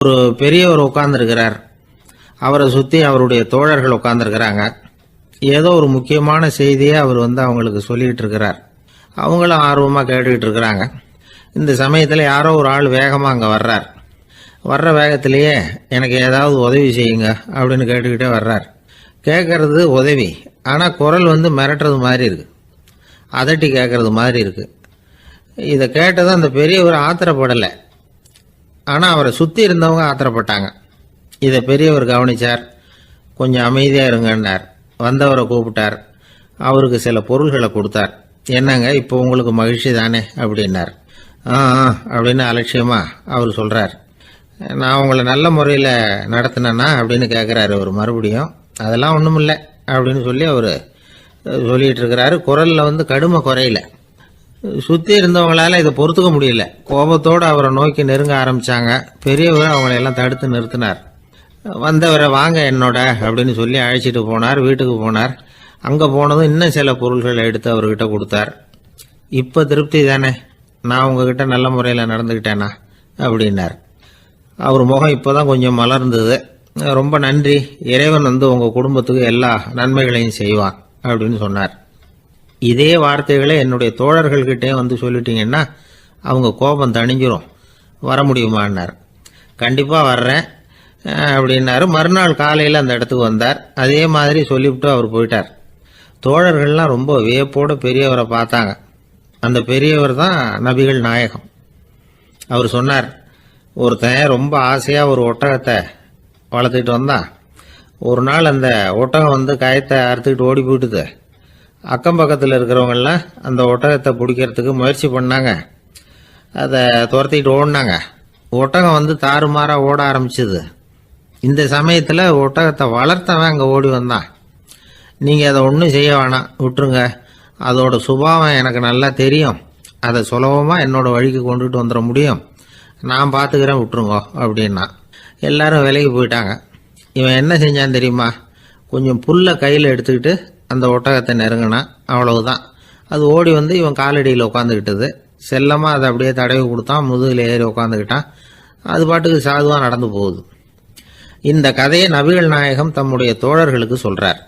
ஒரு பெரியவர் உட்கார்ந்துருக்கிறார். அவரை சுற்றி அவருடைய தோழர்கள் உட்கார்ந்துருக்கிறாங்க. ஏதோ ஒரு முக்கியமான செய்தியை அவர் அவங்களுக்கு சொல்லிகிட்டு இருக்கிறார். அவங்களும் ஆர்வமாக கேட்டுக்கிட்டு இருக்கிறாங்க. இந்த சமயத்தில் யாரோ ஒரு ஆள் வேகமாக அங்கே வர்றார். வர்ற வேகத்திலேயே எனக்கு ஏதாவது உதவி செய்யுங்க அப்படின்னு கேட்டுக்கிட்டே வர்றார். கேட்கறது உதவி, ஆனால் குரல் மிரட்டுறது மாதிரி இருக்கு, அதட்டி கேட்கறது மாதிரி இருக்கு. இதை கேட்டதும் அந்த பெரியவர் ஆத்திரப்படலை, ஆனால் அவரை சுற்றி இருந்தவங்க ஆத்திரப்பட்டாங்க. இதை பெரியவர் கவனிச்சார். கொஞ்சம் அமைதியாக இருங்கன்னார். வந்தவரை கூப்பிட்டார். அவருக்கு சில பொருள்களை கொடுத்தார். என்னங்க இப்போ உங்களுக்கு மகிழ்ச்சி தானே அப்படின்னார். ஆ அப்படின்னு அலட்சியமாக அவர் சொல்கிறார். நான் உங்களை நல்ல முறையில் நடத்தினேன்னா அப்படின்னு கேட்குறாரு அவர் மறுபடியும். அதெல்லாம் ஒன்றும் இல்லை அப்படின்னு சொல்லி அவர் சொல்லிகிட்டு இருக்கிறாரு. குரலில் கடுமை குறையில. சுற்றி இருந்தவங்களால இதை பொறுத்துக்க முடியல. கோபத்தோடு அவரை நோக்கி நெருங்க ஆரம்பித்தாங்க. பெரியவர் அவங்களையெல்லாம் தடுத்து நிறுத்தினார். வந்தவரை வாங்க என்னோட அப்படின்னு சொல்லி அழைச்சிட்டு போனார். வீட்டுக்கு போனார். அங்கே போனதும் இன்னும் சில பொருள்களை எடுத்து அவர்கிட்ட கொடுத்தார். இப்போ திருப்தி தானே, நான் உங்ககிட்ட நல்ல முறையில் நடந்துக்கிட்டேனா அப்படின்னார். அவர் முகம் இப்போ தான் கொஞ்சம் மலர்ந்தது. ரொம்ப நன்றி, இறைவன் உங்கள் குடும்பத்துக்கு எல்லா நன்மைகளையும் செய்வான் அப்படின்னு சொன்னார். இதே வார்த்தைகளை என்னுடைய தோழர்கள்கிட்டே சொல்லிட்டீங்கன்னா அவங்க கோபம் தணிஞ்சிரும், வர முடியுமான்னார். கண்டிப்பாக வர்றேன் அப்படின்னாரு. மறுநாள் காலையில் அந்த இடத்துக்கு வந்தார். அதே மாதிரி சொல்லிவிட்டு அவர் போயிட்டார். தோழர்கள்லாம் ரொம்ப வியப்போடு பெரியவரை பார்த்தாங்க. அந்த பெரியவர் தான் நபிகள் நாயகம். அவர் சொன்னார், ஒருத்தன் ரொம்ப ஆசையாக ஒரு ஒட்டகத்தை வளர்த்துக்கிட்டு வந்தான். ஒரு நாள் அந்த ஒட்டகம் கயத்தை அறுத்துக்கிட்டு ஓடி போயிட்டுது. அக்கம் பக்கத்தில் இருக்கிறவங்கெல்லாம் அந்த ஒட்டகத்தை பிடிக்கிறதுக்கு முயற்சி பண்ணாங்க. அதை துரத்திக்கிட்டு ஓடினாங்க. ஒட்டகம் தாறுமாறாக ஓட ஆரம்பிச்சுது. இந்த சமயத்தில் ஒட்டகத்தை வளர்த்தவன் அங்கே ஓடி வந்தான். நீங்கள் அதை ஒன்றும் செய்ய வேணாம், விட்டுருங்க. அதோட சுபாவம் எனக்கு நல்லா தெரியும். அதை சுலபமாக என்னோட வழிக்கு கொண்டுட்டு வந்துட முடியும். நான் பார்த்துக்கிறேன், விட்டுருங்க அப்படின்னா. எல்லாரும் விலைக்கு போயிட்டாங்க. இவன் என்ன செஞ்சான் தெரியுமா? கொஞ்சம் புல்லை கையில் எடுத்துக்கிட்டு அந்த ஒட்டகத்தை நெருங்கினான். அவ்வளவுதான். அது ஓடி இவன் காலடியில் உட்காந்துக்கிட்டது. செல்லமாக அதை அப்படியே தடவி கொடுத்தான். முதுகில் ஏறி உட்காந்துக்கிட்டான். அது பாட்டுக்கு சாதுவாக நடந்து போகுது. இந்த கதையை நபிகள் நாயகம் தம்முடைய தோழர்களுக்கு சொல்றார்.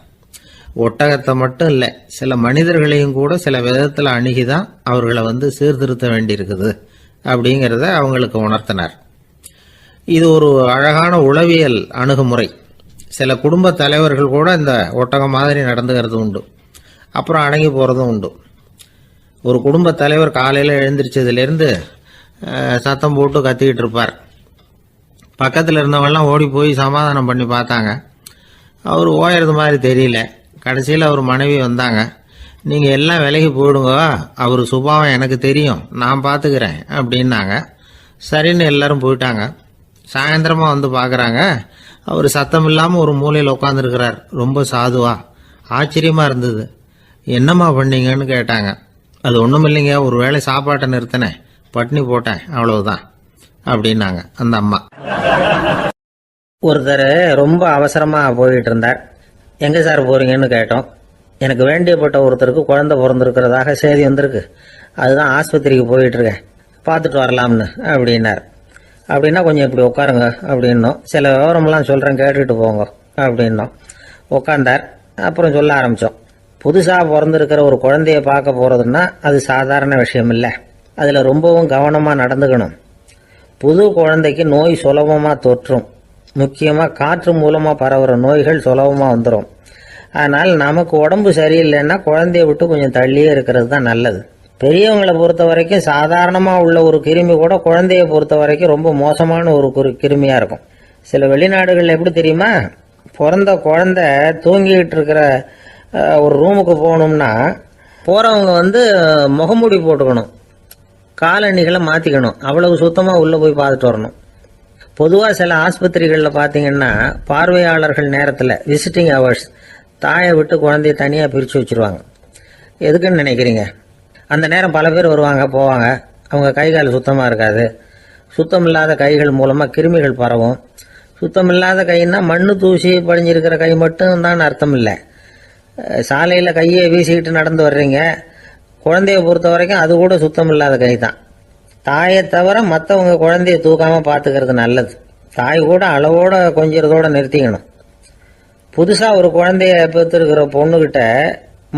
ஒட்டகத்தை மட்டும் இல்லை, சில மனிதர்களையும் கூட சில விதத்தில் அணுகிதான் அவர்களை சீர்திருத்த வேண்டியிருக்குது அப்படிங்கிறத அவங்களுக்கு உணர்த்தினார். இது ஒரு அழகான உளவியல் அணுகுமுறை. சில குடும்ப தலைவர்கள் கூட இந்த ஒட்டகம் மாதிரி நடந்துகிறது உண்டு, அப்புறம் அடங்கி போகிறதும் உண்டு. ஒரு குடும்ப தலைவர் காலையில் எழுந்திரிச்சதுலேருந்து சத்தம் போட்டு கத்திக்கிட்டு இருப்பார். பக்கத்தில் இருந்தவங்கெல்லாம் ஓடி போய் சமாதானம் பண்ணி பார்த்தாங்க. அவர் ஓயறது மாதிரி தெரியல. கடைசியில் அவர் மனைவி வந்தாங்க. நீங்கள் எல்லாம் விலகி போயிடுங்க, அவர் சுபாவம் எனக்கு தெரியும், நான் பார்த்துக்கிறேன் அப்படின்னாங்க. சரின்னு எல்லாரும் போயிட்டாங்க. சாயந்தரமாக பார்க்குறாங்க, அவர் சத்தம் இல்லாமல் ஒரு மூலையில் உட்காந்துருக்கிறார். ரொம்ப சாதுவா. ஆச்சரியமாக இருந்தது. என்னம்மா பண்ணீங்கன்னு கேட்டாங்க. அது ஒன்றும் இல்லைங்க, ஒரு வேளை சாப்பாட்டை நிறுத்தினேன், பட்னி போட்டேன், அவ்வளவுதான் அப்படின்னாங்க அந்த அம்மா. ஒருத்தர் ரொம்ப அவசரமாக போயிட்டு இருந்தார். எங்கே சார் போகிறீங்கன்னு கேட்டோம். எனக்கு வேண்டியப்பட்ட ஒருத்தருக்கு குழந்தை பிறந்திருக்கிறதாக செய்தி வந்திருக்கு, அதுதான் ஆஸ்பத்திரிக்கு போயிட்டுருக்கேன், பார்த்துட்டு வரலாம்னு அப்படின்னார். அப்படின்னா கொஞ்சம் இப்படி உட்காருங்க அப்படின்னோம். சில விவரமெல்லாம் சொல்கிறேன், கேட்டுட்டு போங்க அப்படின்னோம். உட்காந்தார். அப்புறம் சொல்ல ஆரம்பித்தோம். புதுசாக பிறந்திருக்கிற ஒரு குழந்தைய பார்க்க போகிறதுன்னா அது சாதாரண விஷயம் இல்லை. அதில் ரொம்பவும் கவனமாக நடந்துக்கணும். புது குழந்தைக்கு நோய் சுலபமாக தொற்றும். முக்கியமாக காற்று மூலமாக பரவுகிற நோய்கள் சுலபமாக வந்துடும். அதனால் நமக்கு உடம்பு சரியில்லைன்னா குழந்தைய விட்டு கொஞ்சம் தள்ளியே இருக்கிறது தான் நல்லது. பெரியவங்களை பொறுத்த வரைக்கும் சாதாரணமாக உள்ள ஒரு கிருமி கூட குழந்தைய பொறுத்த வரைக்கும் ரொம்ப மோசமான ஒரு கிருமியாக இருக்கும். சில வெளிநாடுகளில் எப்படி தெரியுமா, பிறந்த குழந்தை தூங்கிக்கிட்டு இருக்கிற ஒரு ரூமுக்கு போகணும்னா போகிறவங்க முகமூடி போட்டுக்கணும், காலணிகளை மாற்றிக்கணும், அவ்வளவு சுத்தமாக உள்ளே போய் பார்த்துட்டு வரணும். பொதுவாக சில ஆஸ்பத்திரிகளில் பார்த்தீங்கன்னா பார்வையாளர்கள் நேரத்தில் விசிட்டிங் ஹவர்ஸ் தாயை விட்டு குழந்தைய தனியாக பிரித்து வச்சுருவாங்க. எதுக்குன்னு நினைக்கிறீங்க? அந்த நேரம் பல பேர் வருவாங்க போவாங்க. அவங்க கை கால் சுத்தமாக இருக்காது. சுத்தம் இல்லாத கைகள் மூலமாக கிருமிகள் பரவும். சுத்தம் இல்லாத கைன்னா மண்ணு தூசி படிஞ்சிருக்கிற கை மட்டும் தான் அர்த்தம் இல்லை. சாலையில் கையை வீசிக்கிட்டு நடந்து வர்றீங்க, குழந்தைய பொறுத்த வரைக்கும் அது கூட சுத்தம் இல்லாத கை தான். தாயை தவிர மற்றவங்க குழந்தைய தூக்காமல் பார்த்துக்கிறது நல்லது. தாய் கூட அளவோட கொஞ்சிறதோட நிறுத்திக்கணும். புதுசாக ஒரு குழந்தைய பெற்றிருக்கிற பொண்ணுக்கிட்ட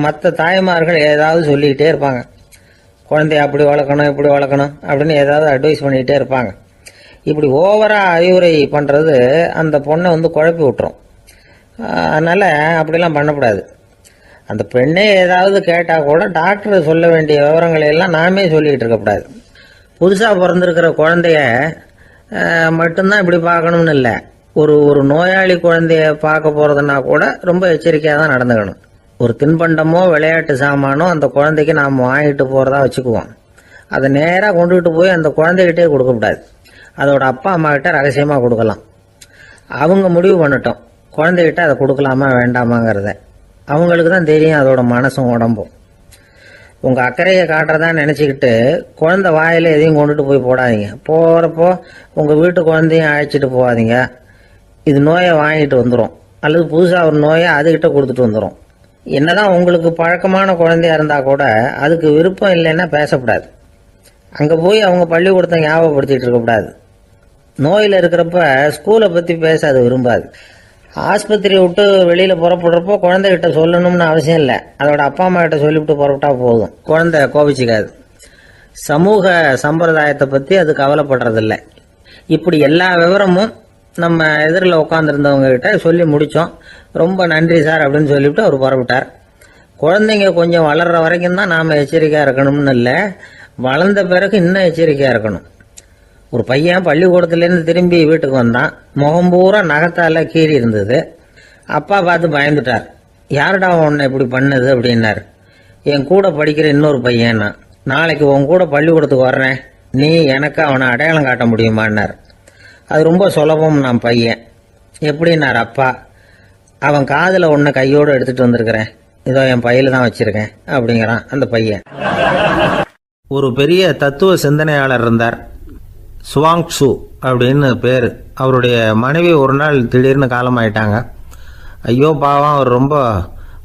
மற்ற தாய்மார்கள் ஏதாவது சொல்லிக்கிட்டே இருப்பாங்க. குழந்தைய அப்படி வளர்க்கணும் இப்படி வளர்க்கணும் அப்படின்னு ஏதாவது அட்வைஸ் பண்ணிக்கிட்டே இருப்பாங்க. இப்படி ஓவராக அறிவுரை பண்ணுறது அந்த பொண்ணை குழப்பி விட்டுரும். அதனால் அப்படிலாம் பண்ணக்கூடாது. அந்த பெண்ணே ஏதாவது கேட்டால் கூட டாக்டர் சொல்ல வேண்டிய விவரங்களை எல்லாம் நாமே சொல்லிக்கிட்டு இருக்கக்கூடாது. புதுசாக பிறந்திருக்கிற குழந்தைய மட்டும்தான் இப்படி பார்க்கணும்னு இல்லை. ஒரு நோயாளி குழந்தைய பார்க்க போகிறதுனா கூட ரொம்ப எச்சரிக்கையாக தான் நடந்துக்கணும். ஒரு தின்பண்டமோ விளையாட்டு சாமானோ அந்த குழந்தைக்கு நாம் வாங்கிட்டு போகிறதா வச்சுக்குவோம். அதை நேராக கொண்டுகிட்டு போய் அந்த குழந்தைகிட்டே கொடுக்கக்கூடாது. அதோட அப்பா அம்மா கிட்ட ரகசியமாக கொடுக்கலாம். அவங்க முடிவு பண்ணட்டும் குழந்தைகிட்ட அதை கொடுக்கலாமா வேண்டாமாங்கிறத. அவங்களுக்கு தான் தெரியும் அதோட மனசும் உடம்பும். உங்கள் அக்கறையை காட்டுறதா நினச்சிக்கிட்டு குழந்தை வாயில் எதையும் கொண்டுட்டு போய் போடாதீங்க. போகிறப்போ உங்கள் வீட்டு குழந்தையும் அழைச்சிட்டு போகாதீங்க. இது நோயை வாங்கிட்டு வந்துடும், அல்லது புதுசாக ஒரு நோயை அதுக்கிட்ட கொடுத்துட்டு வந்துடும். என்னதான் உங்களுக்கு பழக்கமான குழந்தையா இருந்தால் கூட அதுக்கு விருப்பம் இல்லைன்னா பேசக்கூடாது. அங்கே போய் அவங்க பள்ளிக்கூடத்தை ஞாபகப்படுத்திட்டு இருக்கக்கூடாது. நோயில் இருக்கிறப்ப ஸ்கூலை பற்றி பேச அது விரும்பாது. ஆஸ்பத்திரியை விட்டு வெளியில் புறப்படுறப்போ குழந்தைகிட்ட சொல்லணும்னு அவசியம் இல்லை. அதோட அப்பா அம்மா கிட்ட சொல்லிவிட்டு புறப்பட்டா போதும். குழந்தை கோபிச்சிக்காது. சமூக சம்பிரதாயத்தை பற்றி அது கவலைப்படுறதில்லை. இப்படி எல்லா விவரமும் நம்ம எதிரில் உட்காந்துருந்தவங்க கிட்ட சொல்லி முடித்தோம். ரொம்ப நன்றி சார் அப்படின்னு சொல்லிவிட்டு அவர் புறப்பட்டார். குழந்தைங்க கொஞ்சம் வளர்கிற வரைக்கும் தான் நாம் எச்சரிக்கையாக இருக்கணும்னு இல்லை, வளர்ந்த பிறகு இன்னும் எச்சரிக்கையாக இருக்கணும். ஒரு பையன் பள்ளிக்கூடத்துலேருந்து திரும்பி வீட்டுக்கு வந்தான். முகம் பூரா நகத்தால் கீறி இருந்தது. அப்பா பார்த்து பயந்துட்டார். யாருடா உன்னை இப்படி பண்ணது அப்படின்னார். என் கூட படிக்கிற இன்னொரு பையன். நாளைக்கு உன் கூட பள்ளிக்கூடத்துக்கு வர்றேன், நீ எனக்கு அவனை அடையாளம் காட்ட முடியுமான்னார். அது ரொம்ப சுலபம் நான் பையன். எப்படின்னார் அப்பா. அவன் காதில் ஒன்றை கையோடு எடுத்துகிட்டு வந்திருக்கிறேன், இதோ என் பையில தான் வச்சுருக்கேன் அப்படிங்கிறான் அந்த பையன். ஒரு பெரிய தத்துவ சிந்தனையாளர் இருந்தார், சுவாங் ட்சு அப்படின்னு பேர். அவருடைய மனைவி ஒரு நாள் திடீர்னு காலமாயிட்டாங்க. ஐயோ பாவம், அவர் ரொம்ப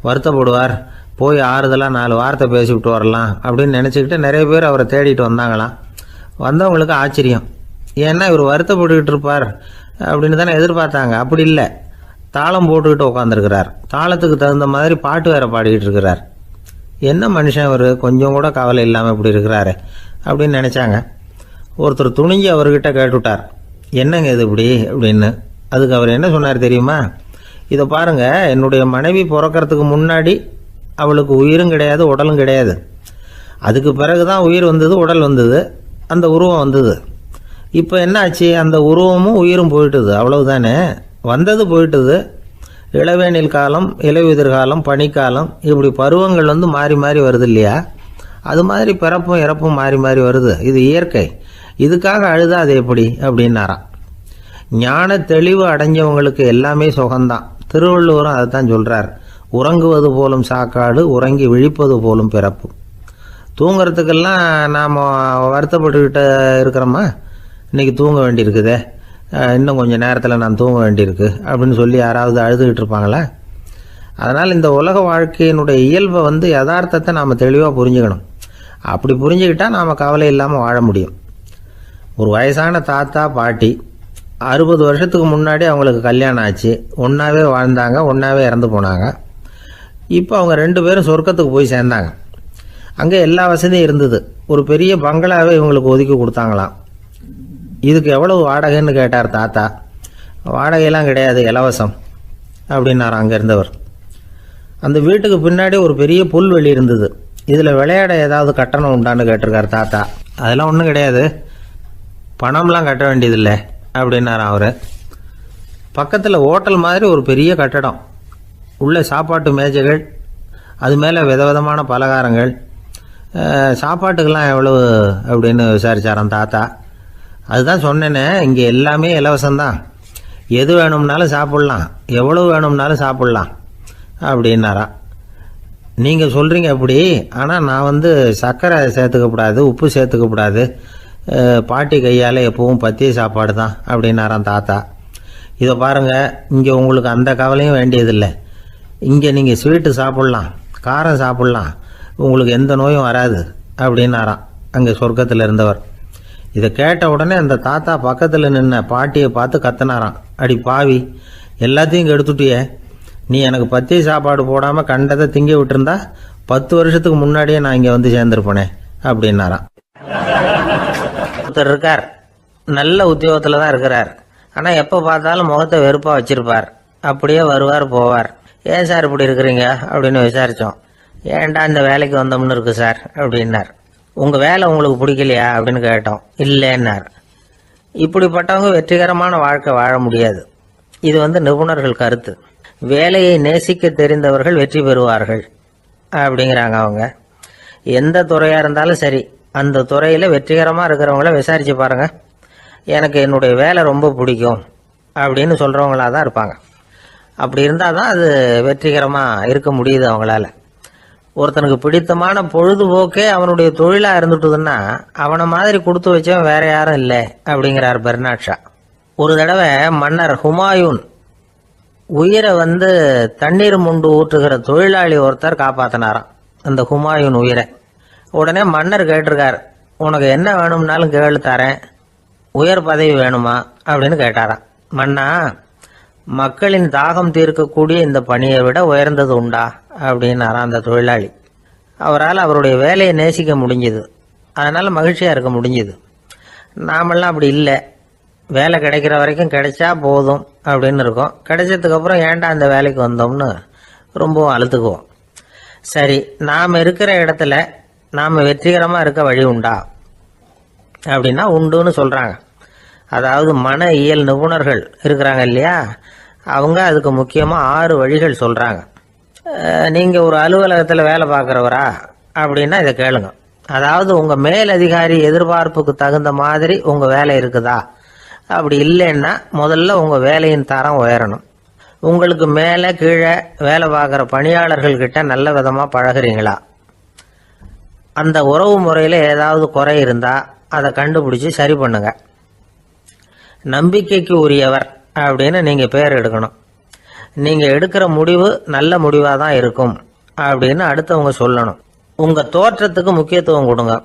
வருத்தப்படுவார், போய் ஆறுதலாக 4 வார்த்தை பேசிவிட்டு வரலாம் அப்படின்னு நினச்சிக்கிட்டு நிறைய பேர் அவரை தேடிட்டு வந்தாங்களாம். வந்தவங்களுக்கு ஆச்சரியம், ஏன்னா இவர் வருத்தப்பட்டுக்கிட்டு இருப்பார் அப்படின்னு தானே எதிர்பார்த்தாங்க. அப்படி இல்லை, தாளம் போட்டுக்கிட்டு உட்காந்துருக்கிறார். தாளத்துக்கு தகுந்த மாதிரி பாட்டு வேற பாடிக்கிட்டு இருக்கிறார். என்ன மனுஷன் இவர், கொஞ்சம் கூட கவலை இல்லாமல் இப்படி இருக்கிறாரு அப்படின்னு நினச்சாங்க. ஒருத்தர் துணிஞ்சு அவர்கிட்ட கேட்டுவிட்டார், என்னங்க இது இப்படி அப்படின்னு. அதுக்கு அவர் என்ன சொன்னார் தெரியுமா? இதை பாருங்க, என்னுடைய மனைவி பிறக்கிறதுக்கு முன்னாடி அவளுக்கு உயிரும் கிடையாது உடலும் கிடையாது. அதுக்கு பிறகு தான் உயிர் வந்தது, உடல் வந்தது, அந்த உருவம் வந்தது. இப்போ என்ன ஆச்சு? அந்த உருவமும் உயிரும் போயிட்டுது, அவ்வளவுதானே. வந்தது போயிட்டுது. இளவேனில் காலம், இலையுதிர் காலம், பனிக்காலம், இப்படி பருவங்கள் மாறி மாறி வருது இல்லையா? அது மாதிரி பிறப்பும் இறப்பும் மாறி மாறி வருது. இது இயற்கை. இதுக்காக அழுதா அது எப்படி அப்படின்னாராம். ஞான தெளிவு அடைஞ்சவங்களுக்கு எல்லாமே சுகம்தான். திருவள்ளுவரும் அதை தான் சொல்கிறார், உறங்குவது போலும் சாக்காடு, உறங்கி விழிப்பது போலும் பிறப்பு. தூங்கிறதுக்கெல்லாம் நாம் வருத்தப்பட்டுக்கிட்ட இருக்கிறோமா? இன்றைக்கி தூங்க வேண்டியிருக்குதே, இன்னும் கொஞ்சம் நேரத்தில் நான் தூங்க வேண்டியிருக்கு அப்படின்னு சொல்லி யாராவது அழுதுகிட்டு இருப்பாங்களா? அதனால் இந்த உலக வாழ்க்கையினுடைய இயல்பை யதார்த்தத்தை நாம் தெளிவாக புரிஞ்சுக்கணும். அப்படி புரிஞ்சுக்கிட்டால் நாம் கவலை இல்லாமல் வாழ முடியும். ஒரு வயசான தாத்தா பாட்டி 60 வருஷத்துக்கு முன்னாடி அவங்களுக்கு கல்யாணம் ஆச்சு. ஒன்றாவே வாழ்ந்தாங்க, ஒன்றாவே இறந்து போனாங்க. இப்போ அவங்க 2 பேரும் சொர்க்கத்துக்கு போய் சேர்ந்தாங்க. அங்கே எல்லா வசதியும் இருந்தது. ஒரு பெரிய பங்களாவே இவங்களுக்கு ஒதுக்கி கொடுத்தாங்களாம். இதுக்கு எவ்வளவு வாடகைன்னு கேட்டார் தாத்தா. வாடகையெல்லாம் கிடையாது, இலவசம் அப்படின்னார் அங்கே இருந்தவர். அந்த வீட்டுக்கு பின்னாடி ஒரு பெரிய புல்வெளி இருந்தது. இதில் விளையாட ஏதாவது கட்டணம் உண்டான்னு கேட்டிருக்கார் தாத்தா. அதெல்லாம் ஒன்றும் கிடையாது, பணம்லாம் கட்ட வேண்டியதில்லை அப்படின்னார் அவர். பக்கத்தில் ஹோட்டல் மாதிரி ஒரு பெரிய கட்டடம், உள்ள சாப்பாட்டு மேஜைகள், அது மேலே விதவிதமான பலகாரங்கள். சாப்பாட்டுக்கெல்லாம் எவ்வளவு அப்படின்னு விசாரிச்சாராம் தாத்தா. அதுதான் சொன்னேனே, இங்கே எல்லாமே இலவசம்தான், எது வேணும்னாலும் சாப்பிட்லாம், எவ்வளவு வேணும்னாலும் சாப்பிட்லாம் அப்படின்னாராம். நீங்கள் சொல்கிறீங்க அப்படி, ஆனால் நான் சர்க்கரை சேர்த்துக்கக்கூடாது, உப்பு சேர்த்துக்கக்கூடாது, பாட்டி கையால் எப்பவும் பத்திய சாப்பாடு தான் அப்படின்னாராம் தாத்தா. இதை பாருங்கள், இங்கே உங்களுக்கு அந்த கவலையும் வேண்டியதில்லை. இங்கே நீங்கள் ஸ்வீட்டு சாப்பிட்லாம், காரம் சாப்பிட்லாம், உங்களுக்கு எந்த நோயும் வராது அப்படின்னாராம் அங்கே சொர்க்கத்தில் இருந்தவர். இதை கேட்ட உடனே அந்த தாத்தா பக்கத்தில் நின்ன பாட்டியை பார்த்து கத்தினாராம், அடி பாவி, எல்லாத்தையும் கெடுத்துட்டியே, நீ எனக்கு பத்திய சாப்பாடு போடாமல் கண்டதை திங்க விட்டுருந்தா 10 வருஷத்துக்கு முன்னாடியே நான் இங்கே வந்து சேர்ந்துருப்பேனே அப்படின்னாராம். ஒருத்தர் இருக்கார், நல்ல உத்தியோகத்தில் தான் இருக்கிறார். ஆனால் எப்போ பார்த்தாலும் முகத்தை வெறுப்பாக வச்சிருப்பார். அப்படியே வருவார் போவார். ஏன் சார் இப்படி இருக்கிறீங்க அப்படின்னு விசாரித்தோம். ஏன்டா இந்த வேலைக்கு வந்தோம்னு இருக்கு சார் அப்படின்னார். உங்கள் வேலை உங்களுக்கு பிடிக்கலையா அப்படின்னு கேட்டோம். இல்லைன்னார். இப்படிப்பட்டவங்க வெற்றிகரமான வாழ்க்கை வாழ முடியாது. இது நிபுணர்கள் கருத்து. வேலையை நேசிக்க தெரிந்தவர்கள் வெற்றி பெறுவார்கள் அப்படிங்கிறாங்க அவங்க. எந்த துறையாக இருந்தாலும் சரி, அந்த துறையில் வெற்றிகரமாக இருக்கிறவங்கள விசாரித்து பாருங்க. எனக்கு என்னுடைய வேலை ரொம்ப பிடிக்கும் அப்படின்னு சொல்கிறவங்களா தான் இருப்பாங்க. அப்படி இருந்தால் தான் அது வெற்றிகரமாக இருக்க முடியுது அவங்களால. ஒருத்தனுக்கு பிடித்தமான பொழுதுபோக்கே அவனுடைய தொழிலாக இருந்துட்டுதுன்னா அவனை மாதிரி கொடுத்து வச்சவன் வேற யாரும் இல்லை அப்படிங்கிறார் பெர்னாட் ஷா. ஒரு தடவை மன்னர் ஹுமாயூன் உயிரை தண்ணீர் முண்டு ஊற்றுகிற தொழிலாளி ஒருத்தர் காப்பாத்தினாராம் அந்த ஹுமாயூன் உயிரை. உடனே மன்னர் கேட்டிருக்கார், உனக்கு என்ன வேணும்னாலும் கேளு தரேன், உயர் பதவி வேணுமா அப்படின்னு கேட்டாராம். மன்னா, மக்களின் தாகம் தீர்க்கக்கூடிய இந்த பணியை விட உயர்ந்தது உண்டா அப்படின்னாராம் அந்த தொழிலாளி. அவரால் அவருடைய வேலையை நேசிக்க முடிஞ்சுது, அதனால மகிழ்ச்சியாக இருக்க முடிஞ்சுது. நாமெல்லாம் அப்படி இல்லை. வேலை கிடைக்கிற வரைக்கும் கிடைச்சா போதும் அப்படின்னு இருக்கோம். கிடைச்சதுக்கப்புறம் ஏன்டா அந்த வேலைக்கு வந்தோம்னு ரொம்பவும் அழுத்துக்குவோம். சரி, நாம் இருக்கிற இடத்துல நாம் வெற்றிகரமாக இருக்க வழி உண்டா அப்படின்னா உண்டுன்னு சொல்கிறாங்க. அதாவது மன இயல் நிபுணர்கள் இருக்கிறாங்க இல்லையா, அவங்க அதுக்கு முக்கியமாக 6 வழிகள் சொல்கிறாங்க. நீங்கள் ஒரு அலுவலகத்தில் வேலை பார்க்குறவரா அப்படின்னா இதை கேளுங்க. அதாவது உங்கள் மேலதிகாரி எதிர்பார்ப்புக்கு தகுந்த மாதிரி உங்கள் வேலை இருக்குதா? அப்படி இல்லைன்னா முதல்ல உங்கள் வேலையின் தரம் உயரணும். உங்களுக்கு மேலே கீழே வேலை பார்க்குற பணியாளர்கள்கிட்ட நல்ல விதமாக பழகிறீங்களா? அந்த உறவு முறையில் ஏதாவது குறை இருந்தால் அதை கண்டுபிடிச்சி சரி பண்ணுங்க. நம்பிக்கைக்கு உரியவர் அப்படின்னு நீங்கள் பேர் எடுக்கணும். நீங்கள் எடுக்கிற முடிவு நல்ல முடிவாக தான் இருக்கும் அப்படின்னு அடுத்தவங்க சொல்லணும். உங்கள் தோற்றத்துக்கு முக்கியத்துவம் கொடுங்க.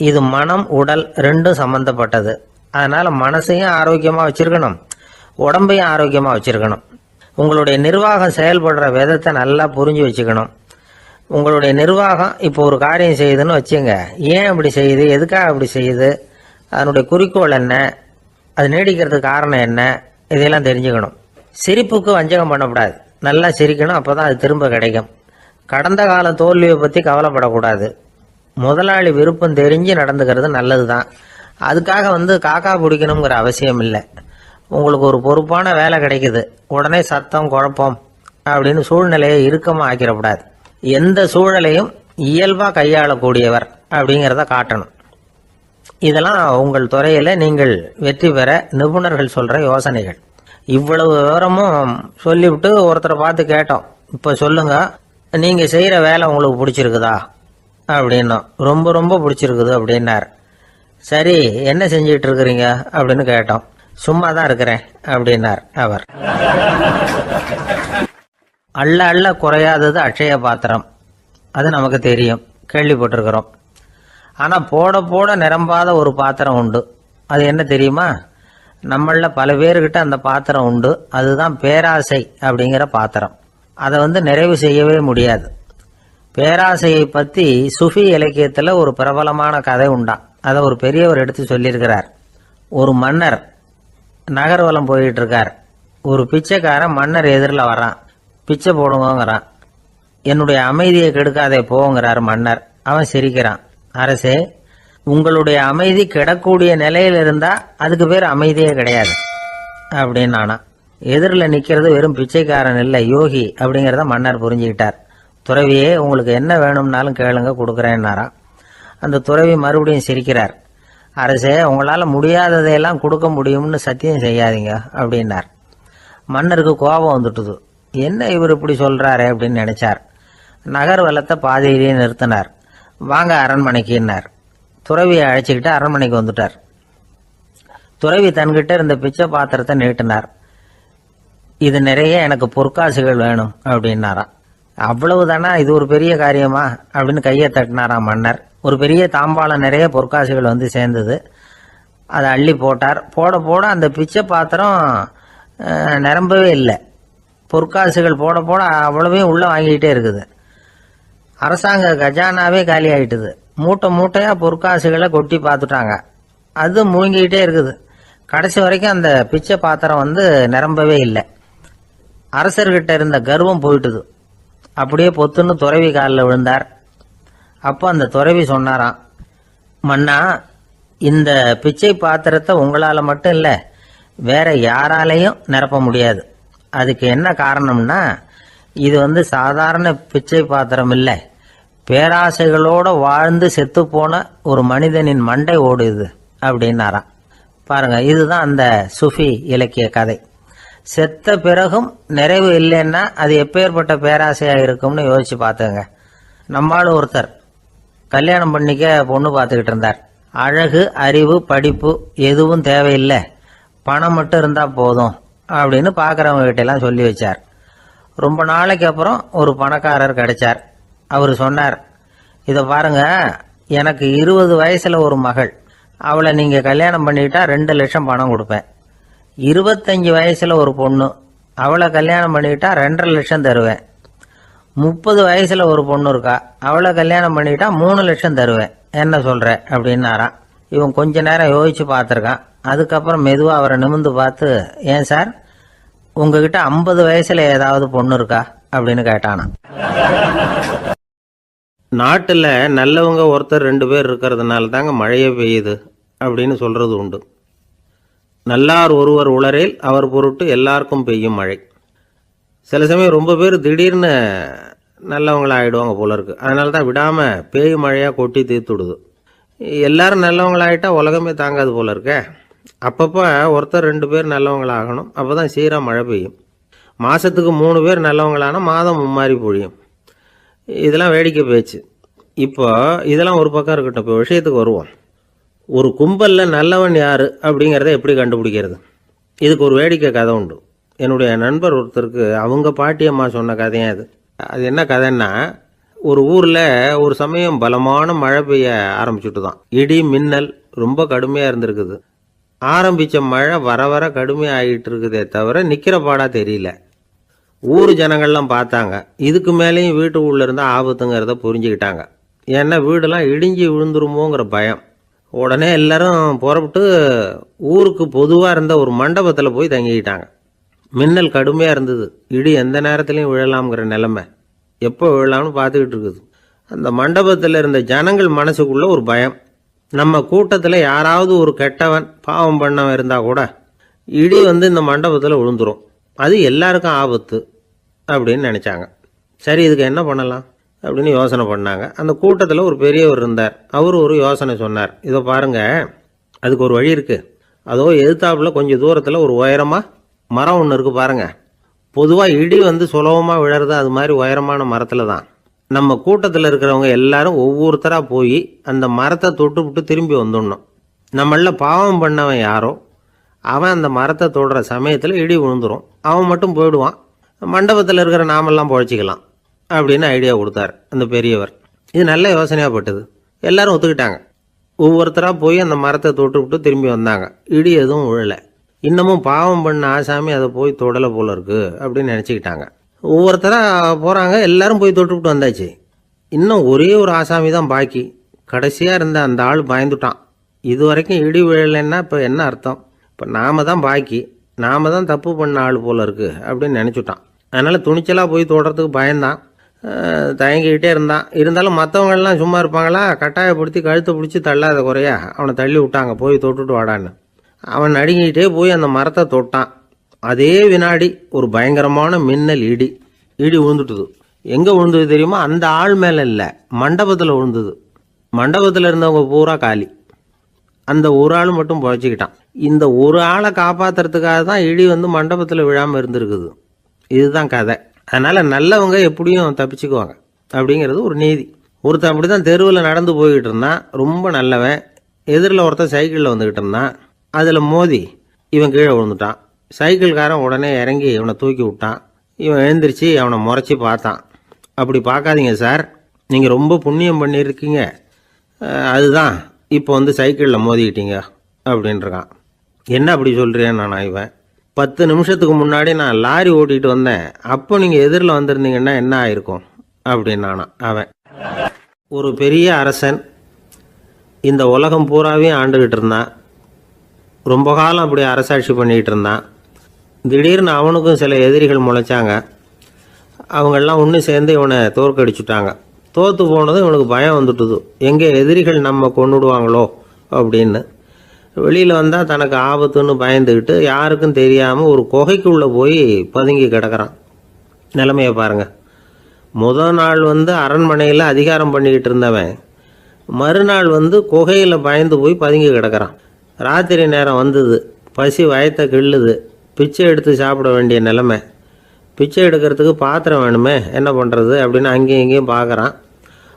இது மனம் உடல் ரெண்டும் சம்பந்தப்பட்டது. அதனால் மனசையும் ஆரோக்கியமாக வச்சுருக்கணும், உடம்பையும் ஆரோக்கியமாக வச்சுருக்கணும். உங்களுடைய நிர்வாகம் செயல்படுற விதத்தை நல்லா புரிஞ்சு வச்சுக்கணும். உங்களுடைய நிர்வாகம் இப்போ ஒரு காரியம் செய்யுதுன்னு வச்சுங்க, ஏன் அப்படி செய்யுது, எதுக்காக அப்படி செய்யுது, அதனுடைய குறிக்கோள் என்ன, அது நீடிக்கிறதுக்கு காரணம் என்ன, இதையெல்லாம் தெரிஞ்சுக்கணும். சிரிப்புக்கு வஞ்சகம் பண்ணக்கூடாது, நல்லா சிரிக்கணும், அப்போ தான் அது திரும்ப கிடைக்கும். கடந்த கால தோல்வியை பற்றி கவலைப்படக்கூடாது. முதலாளி விருப்பம் தெரிஞ்சு நடந்துக்கிறது நல்லது தான். அதுக்காக காக்கா பிடிக்கணுங்கிற அவசியம் இல்லை. உங்களுக்கு ஒரு பொறுப்பான வேலை கிடைக்குது, உடனே சத்தம் குழப்பம் அப்படின்னு சூழ்நிலையை இறுக்கமாக ஆக்கிடக்கூடாது. எந்த சூழலையும் இயல்பாக கையாளக்கூடியவர் அப்படிங்கிறத காட்டணும். இதெல்லாம் உங்கள் துறையில் நீங்கள் வெற்றி பெற நிபுணர்கள் சொல்கிற யோசனைகள். இவ்வளவு விவரமும் சொல்லிவிட்டு ஒருத்தரை பார்த்து கேட்டோம், இப்போ சொல்லுங்க, நீங்கள் செய்கிற வேலை உங்களுக்கு பிடிச்சிருக்குதா அப்படின்னோம். ரொம்ப ரொம்ப பிடிச்சிருக்குது அப்படின்னார். சரி, என்ன செஞ்சிட்டு இருக்கிறீங்க அப்படின்னு கேட்டோம். சும்மா தான் இருக்கிறேன் அப்படின்னார் அவர். அள்ள அள்ள குறையாதது அட்சய பாத்திரம், அது நமக்கு தெரியும், கேள்விப்பட்டிருக்கிறோம். ஆனால் போட போட நிரம்பாத ஒரு பாத்திரம் உண்டு. அது என்ன தெரியுமா? நம்மள பல பேர்கிட்ட அந்த பாத்திரம் உண்டு. அதுதான் பேராசை அப்படிங்கிற பாத்திரம். அதை நிறைவு செய்யவே முடியாது. பேராசையை பற்றி சுஃபி இலக்கியத்தில் ஒரு பிரபலமான கதை உண்டாம். அதை ஒரு பெரியவர் எடுத்து சொல்லியிருக்கிறார். ஒரு மன்னர் நகர்வலம் போயிட்டு இருக்கார். ஒரு பிச்சைக்காரன் மன்னர் எதிரில் வரான். பிச்சை போடுங்கிறான். என்னுடைய அமைதியை கெடுக்காதே போங்கிறார் மன்னர். அவன் சிரிக்கிறான். அரசே, உங்களுடைய அமைதி கெடக்கூடிய நிலையில் இருந்தா அதுக்கு பேர் அமைதியே கிடையாது அப்படின்னு ஆனா. எதிரில் நிற்கிறது வெறும் பிச்சைக்காரன் இல்லை, யோகி அப்படிங்கிறத மன்னர் புரிஞ்சுக்கிட்டார். துறவியே, உங்களுக்கு என்ன வேணும்னாலும் கேளுங்க, கொடுக்குறேன்னாராம். அந்த துறவி மறுபடியும் சிரிக்கிறார். அரசே, உங்களால் முடியாததையெல்லாம் கொடுக்க முடியும்னு சத்தியம் செய்யாதீங்க அப்படின்னார். மன்னருக்கு கோபம் வந்துட்டுது. என்ன இவர் இப்படி சொல்றாரு அப்படின்னு நினைச்சார். நகர்வலத்தை பாதியிலேயே நிறுத்தினார். வாங்க அரண்மனைக்குன்னார். துறவியை அழைச்சிக்கிட்டு அரண்மனைக்கு வந்துட்டார். துறவி தன்கிட்ட இருந்த பிச்சை பாத்திரத்தை நீட்டினார். இது நிறைய எனக்கு பொற்காசுகள் வேணும் அப்படின்னாராம். அவ்வளவுதானா, இது ஒரு பெரிய காரியமா அப்படின்னு கையை தட்டினாராம் மன்னர். ஒரு பெரிய தாம்பாளம் நிறைய பொற்காசுகள் சேர்ந்தது. அதை அள்ளி போட்டார். போட போட அந்த பிச்சை பாத்திரம் நிரம்பவே இல்லை. பொற்காசுகள் போட போட அவ்வளவையும் உள்ளே வாங்கிக்கிட்டே இருக்குது. அரசாங்க கஜானாவே காலி ஆகிட்டுது. மூட்டை மூட்டையாக பொற்காசுகளை கொட்டி பார்த்துட்டாங்க. அது முழுங்கிக்கிட்டே இருக்குது. கடைசி வரைக்கும் அந்த பிச்சை பாத்திரம் நிரம்பவே இல்லை. அரசர்கிட்ட இருந்த கர்வம் போயிட்டுது. அப்படியே பொத்துன்னு துறவி காலில் விழுந்தார். அப்போ அந்த துறவி சொன்னாராம், மன்னா, இந்த பிச்சை பாத்திரத்தை உங்களால் மட்டும் இல்லை, வேற யாராலையும் நிரப்ப முடியாது. அதுக்கு என்ன காரணம்னா, இது சாதாரண பிச்சை பாத்திரம் இல்லை, பேராசைகளோட வாழ்ந்து செத்து போன ஒரு மனிதனின் மண்டை ஓடுது அப்படின்னாராம். பாருங்க, இதுதான் அந்த சுஃபி இலக்கிய கதை. செத்த பிறகும் நிறைவு இல்லைன்னா அது எப்பேற்பட்ட பேராசையா இருக்கும்னு யோசிச்சு பார்த்துங்க. நம்மால் ஒருத்தர் கல்யாணம் பண்ணிக்க பொண்ணு பார்த்துக்கிட்டு இருந்தார். அழகு, அறிவு, படிப்பு எதுவும் தேவையில்லை, பணம் மட்டும் இருந்தா போதும் அப்படின்னு பார்க்குறவங்க கிட்ட எல்லாம் சொல்லி வச்சார். ரொம்ப நாளைக்கு அப்புறம் ஒரு பணக்காரர் கிடைச்சார். அவர் சொன்னார், இதை பாருங்க, எனக்கு 20 வயசுல ஒரு மகள், அவளை நீங்க கல்யாணம் பண்ணிக்கிட்டா 2 லட்சம் பணம் கொடுப்பேன். 25 வயசுல ஒரு பொண்ணு, அவளை கல்யாணம் பண்ணிக்கிட்டா 2.5 லட்சம் தருவேன். 30 வயசுல ஒரு பொண்ணு இருக்கா, அவளை கல்யாணம் பண்ணிக்கிட்டா 3 லட்சம் தருவேன். என்ன சொல்ற அப்படின்னாராம். இவன் கொஞ்ச நேரம் யோசிச்சு பார்த்துருக்கான். அதுக்கப்புறம் மெதுவாக அவரை நிமிர்ந்து பார்த்து, ஏன் சார், உங்ககிட்ட 50 வயசுல ஏதாவது பொண்ணு இருக்கா அப்படின்னு கேட்டானா. நாட்டில் நல்லவங்க ஒருத்தர் 2 பேர் இருக்கிறதுனால தாங்க மழையே பெய்யுது அப்படின்னு சொல்றது உண்டு. நல்லார் ஒருவர் உளரேல் அவர் பொருட்டு எல்லாருக்கும் பெய்யும் மழை. சில சமயம் ரொம்ப பேர் திடீர்னு நல்லவங்களா ஆகிடுவாங்க போல இருக்கு. அதனால தான் விடாமல் பேய் மழையாக கொட்டி தீர்த்துடுது. எல்லாரும் நல்லவங்களாயிட்டா உலகமே தாங்காது போல இருக்க. அப்பப்போ ஒருத்தர் 2 பேர் நல்லவங்களாகணும். அப்போ தான் சீராக மழை பெய்யும். மாதத்துக்கு 3 பேர் நல்லவங்களானா மாதம் மும்மாரி பொழியும். இதெல்லாம் வேடிக்கை பேச்சு. இப்போ இதெல்லாம் ஒரு பக்கம் இருக்கட்டும். இப்போ விஷயத்துக்கு வருவோம். ஒரு கும்பலில் நல்லவன் யார் அப்படிங்கிறத எப்படி கண்டுபிடிக்கிறது? இதுக்கு ஒரு வேடிக்கை கதை உண்டு. என்னுடைய நண்பர் ஒருத்தருக்கு அவங்க பாட்டியம்மா சொன்ன கதையும் அது. அது என்ன கதைன்னா, ஒரு ஊரில் ஒரு சமயம் பலமான மழை பெய்ய ஆரம்பிச்சுட்டு தான். இடி மின்னல் ரொம்ப கடுமையாக இருந்திருக்குது. ஆரம்பித்த மழை வர வர கடுமையாக ஆகிட்டு இருக்குதே தவிர நிற்கிற பாடா தெரியல. ஊர் ஜனங்கள்லாம் பார்த்தாங்க. இதுக்கு மேலேயும் வீட்டு உள்ள இருந்தால் ஆபத்துங்கிறத புரிஞ்சுக்கிட்டாங்க. ஏன்னா வீடெல்லாம் இடிஞ்சு விழுந்துருமோங்கிற பயம். உடனே எல்லாரும் புறப்பட்டு ஊருக்கு பொதுவாக இருந்த ஒரு மண்டபத்தில் போய் தங்கிக்கிட்டாங்க. மின்னல் கடுமையாக இருந்தது. இடி எந்த நேரத்துலையும் விழலாம்ங்கிற நிலைமை. எப்போ விழலாம்னு பார்த்துக்கிட்டு இருக்குது. அந்த மண்டபத்தில் இருந்த ஜனங்கள் மனசுக்குள்ள ஒரு பயம். நம்ம கூட்டத்தில் யாராவது ஒரு கெட்டவன் பாவம் பண்ணவன் இருந்தால் கூட இடி இந்த மண்டபத்தில் விழுந்துரும், அது எல்லாருக்கும் ஆபத்து அப்படின்னு நினச்சாங்க. சரி, இதுக்கு என்ன பண்ணலாம் அப்படின்னு யோசனை பண்ணாங்க. அந்த கூட்டத்தில் ஒரு பெரியவர் இருந்தார். அவர் ஒரு யோசனை சொன்னார். இதை பாருங்க, அதுக்கு ஒரு வழி இருக்குது. அதோ எதிர்த்தாப்புல கொஞ்சம் தூரத்தில் ஒரு உயரமாக மரம் ஒன்று இருக்குது பாருங்க. பொதுவாக இடி சுலபமாக விழறது அது மாதிரி உயரமான மரத்தில் தான். நம்ம கூட்டத்தில் இருக்கிறவங்க எல்லாரும் ஒவ்வொருத்தராக போய் அந்த மரத்தை தொட்டு விட்டு திரும்பி வந்துடணும். நம்மள பாவம் பண்ணவன் யாரோ அவன் அந்த மரத்தை தொடுற சமயத்தில் இடி விழுந்துடும். அவன் மட்டும் போயிடுவான். மண்டபத்தில் இருக்கிற நாமெல்லாம் பொழைச்சிக்கலாம் அப்படின்னு ஐடியா கொடுத்தார் அந்த பெரியவர். இது நல்ல யோசனையாக பட்டது. எல்லாரும் ஒத்துக்கிட்டாங்க. ஒவ்வொருத்தராக போய் அந்த மரத்தை தொட்டு விட்டு திரும்பி வந்தாங்க. இடி எதுவும் விழலை. இன்னமும் பாவம் பண்ண ஆசாமி அதை போய் தொடலை போல இருக்கு அப்படின்னு நினச்சிக்கிட்டாங்க. ஒவ்வொருத்தராக போகிறாங்க. எல்லாரும் போய் தொட்டுவிட்டு வந்தாச்சு. இன்னும் ஒரே ஒரு ஆசாமி தான் பாக்கி. கடைசியாக இருந்த அந்த ஆள் பயந்துட்டான். இது வரைக்கும் இடி விழலைன்னா இப்போ என்ன அர்த்தம்? இப்போ நாம தான் பாக்கி, நாம தான் தப்பு பண்ண ஆள் போல இருக்கு அப்படின்னு நினச்சிட்டான். அதனால் துணிச்சலாக போய் தொடுறதுக்கு பயந்தான். தயங்கிக்கிட்டே இருந்தான். இருந்தாலும் மற்றவங்கெல்லாம் சும்மா இருப்பாங்களா? கட்டாயப்படுத்தி கழுத்தை பிடிச்சி தள்ளாத குறையா அவனை தள்ளி விட்டாங்க. போய் தொட்டுட்டு வாடான்னு. அவன் நடுங்கிட்டே போய் அந்த மரத்தை தொட்டான். அதே வினாடி ஒரு பயங்கரமான மின்னல் இடி விழுந்துட்டுது. எங்கே விழுந்தது தெரியுமா? அந்த ஆள் மேலே இல்லை, மண்டபத்தில் விழுந்தது. மண்டபத்தில் இருந்தவங்க பூரா காலி. அந்த ஒரு ஆள் மட்டும் புழைச்சிக்கிட்டான். இந்த ஒரு ஆளை காப்பாற்றுறதுக்காக தான் இடி மண்டபத்தில் விழாமல் இருந்திருக்குது. இதுதான் கதை. அதனால் நல்லவங்க எப்படியும் தப்பிச்சுக்குவாங்க அப்படிங்கிறது ஒரு நீதி. ஒருத்தன் அப்படி தான் தெருவில் நடந்து போய்கிட்டு இருந்தான். ரொம்ப நல்லவன். எதிரில் ஒருத்தன் சைக்கிளில் வந்துக்கிட்டு இருந்தான். அதில் மோதி இவன் கீழே விழுந்துட்டான். சைக்கிள்காரன் உடனே இறங்கி இவனை தூக்கி விட்டான். இவன் எழுந்திரிச்சு அவனை முறைச்சி பார்த்தான். அப்படி பார்க்காதீங்க சார், நீங்கள் ரொம்ப புண்ணியம் பண்ணியிருக்கீங்க, அதுதான் இப்போ சைக்கிளில் மோதிக்கிட்டீங்க அப்படின்றான். என்ன அப்படி சொல்கிறேன் நான் இவன், 10 நிமிஷத்துக்கு முன்னாடி நான் லாரி ஓட்டிகிட்டு வந்தேன், அப்போ நீங்கள் எதிரில் வந்திருந்தீங்கன்னா என்ன ஆயிருக்கும் அப்படின்னானா அவன். ஒரு பெரிய அரசன் இந்த உலகம் பூராவையும் ஆண்டுகிட்டு இருந்தான். ரொம்ப காலம் அப்படி அரசாட்சி பண்ணிக்கிட்டு இருந்தான். திடீர்னு அவனுக்கும் சில எதிரிகள் முளைச்சாங்க. அவங்கெல்லாம் ஒன்று சேர்ந்து இவனை தோற்கடிச்சுட்டாங்க. தோற்று போனது இவனுக்கு பயம் வந்துட்டுது, எங்கே எதிரிகள் நம்ம கொண்டுடுவாங்களோ அப்படின்னு. வெளியில் வந்தால் தனக்கு ஆபத்துன்னு பயந்துக்கிட்டு யாருக்கும் தெரியாமல் ஒரு குகைக்குள்ளே போய் பதுங்கி கிடக்கிறான். நிலைமையை பாருங்கள். முதல் நாள் அரண்மனையில் அதிகாரம் பண்ணிக்கிட்டு இருந்தவன் மறுநாள் குகையில் பயந்து போய் பதுங்கி கிடக்கிறான். ராத்திரி நேரம் வந்தது, பசி வயத்தை கிள்ளுது, பிச்சை எடுத்து சாப்பிட வேண்டிய நிலைமை. பிச்சை எடுக்கிறதுக்கு பாத்திரம் வேணுமே, என்ன பண்ணுறது அப்படின்னு அங்கேயும் இங்கேயும் பார்க்குறான்.